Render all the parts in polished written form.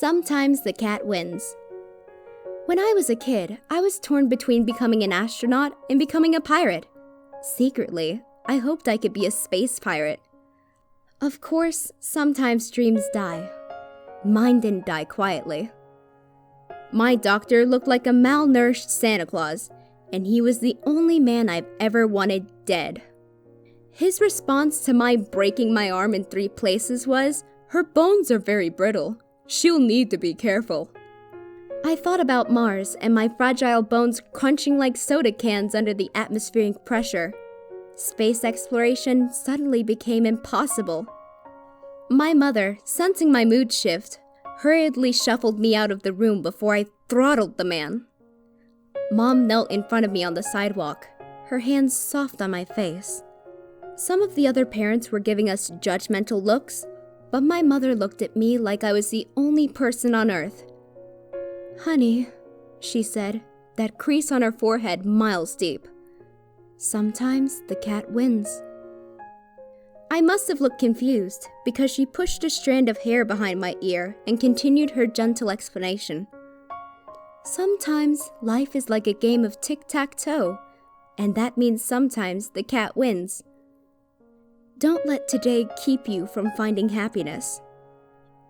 Sometimes the cat wins. When I was a kid, I was torn between becoming an astronaut and becoming a pirate. Secretly, I hoped I could be a space pirate. Of course, sometimes dreams die. Mine didn't die quietly. My doctor looked like a malnourished Santa Claus, and he was the only man I've ever wanted dead. His response to my breaking my arm in 3 places was, "Her bones are very brittle. She'll need to be careful." I thought about Mars and my fragile bones crunching like soda cans under the atmospheric pressure. Space exploration suddenly became impossible. My mother, sensing my mood shift, hurriedly shuffled me out of the room before I throttled the man. Mom knelt in front of me on the sidewalk, her hands soft on my face. Some of the other parents were giving us judgmental looks, but my mother looked at me like I was the only person on earth. "Honey," she said, that crease on her forehead miles deep. "Sometimes the cat wins." I must have looked confused because she pushed a strand of hair behind my ear and continued her gentle explanation. "Sometimes life is like a game of tic-tac-toe, and that means sometimes the cat wins. Don't let today keep you from finding happiness."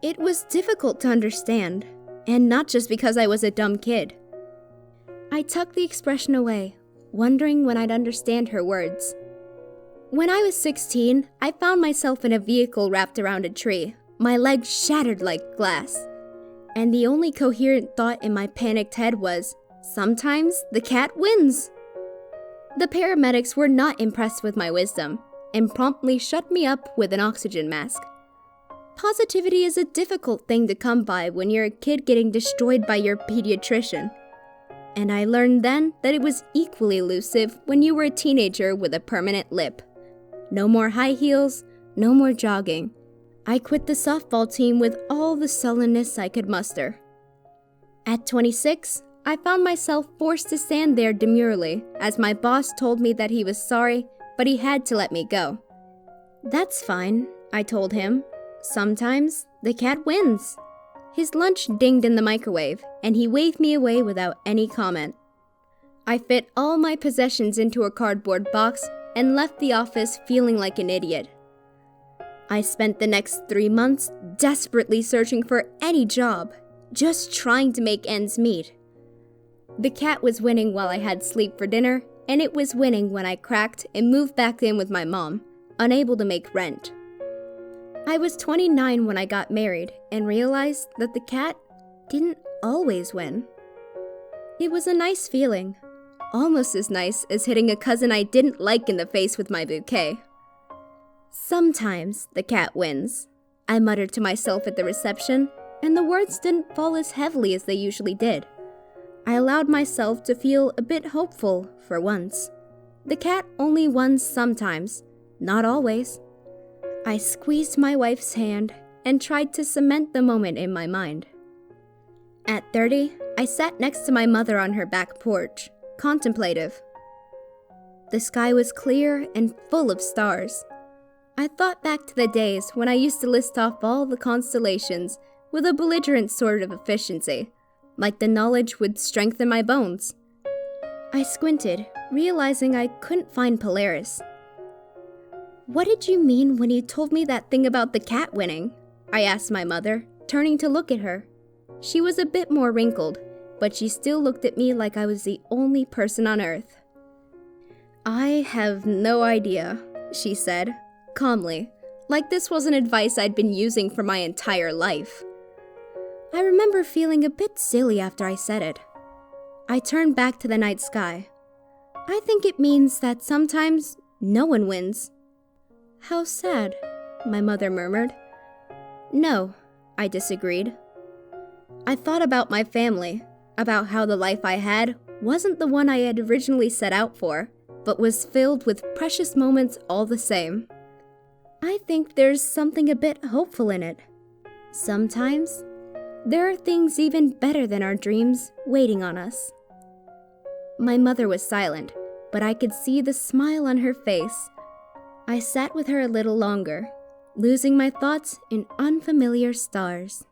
It was difficult to understand, and not just because I was a dumb kid. I tucked the expression away, wondering when I'd understand her words. When I was 16, I found myself in a vehicle wrapped around a tree, my legs shattered like glass. And the only coherent thought in my panicked head was, "Sometimes the cat wins." The paramedics were not impressed with my wisdom, and promptly shut me up with an oxygen mask. Positivity is a difficult thing to come by when you're a kid getting destroyed by your pediatrician. And I learned then that it was equally elusive when you were a teenager with a permanent lip. No more high heels, no more jogging. I quit the softball team with all the sullenness I could muster. At 26, I found myself forced to stand there demurely as my boss told me that he was sorry, but he had to let me go. "That's fine," I told him. "Sometimes the cat wins." His lunch dinged in the microwave, and he waved me away without any comment. I fit all my possessions into a cardboard box and left the office feeling like an idiot. I spent the next 3 months desperately searching for any job, just trying to make ends meet. The cat was winning while I had sleep for dinner, and it was winning when I cracked and moved back in with my mom, unable to make rent. I was 29 when I got married and realized that the cat didn't always win. It was a nice feeling, almost as nice as hitting a cousin I didn't like in the face with my bouquet. "Sometimes the cat wins," I muttered to myself at the reception, and the words didn't fall as heavily as they usually did. I allowed myself to feel a bit hopeful for once. The cat only won sometimes, not always. I squeezed my wife's hand and tried to cement the moment in my mind. At 30, I sat next to my mother on her back porch, contemplative. The sky was clear and full of stars. I thought back to the days when I used to list off all the constellations with a belligerent sort of efficiency, like the knowledge would strengthen my bones. I squinted, realizing I couldn't find Polaris. "What did you mean when you told me that thing about the cat winning?" I asked my mother, turning to look at her. She was a bit more wrinkled, but she still looked at me like I was the only person on earth. "I have no idea," she said, calmly, like this wasn't advice I'd been using for my entire life. I remember feeling a bit silly after I said it. I turned back to the night sky. "I think it means that sometimes no one wins." "How sad," my mother murmured. "No," I disagreed. I thought about my family, about how the life I had wasn't the one I had originally set out for, but was filled with precious moments all the same. I think there's something a bit hopeful in it. Sometimes, there are things even better than our dreams waiting on us. My mother was silent, but I could see the smile on her face. I sat with her a little longer, losing my thoughts in unfamiliar stars.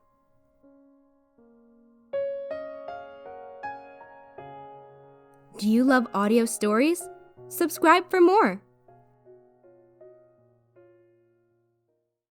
Do you love audio stories? Subscribe for more.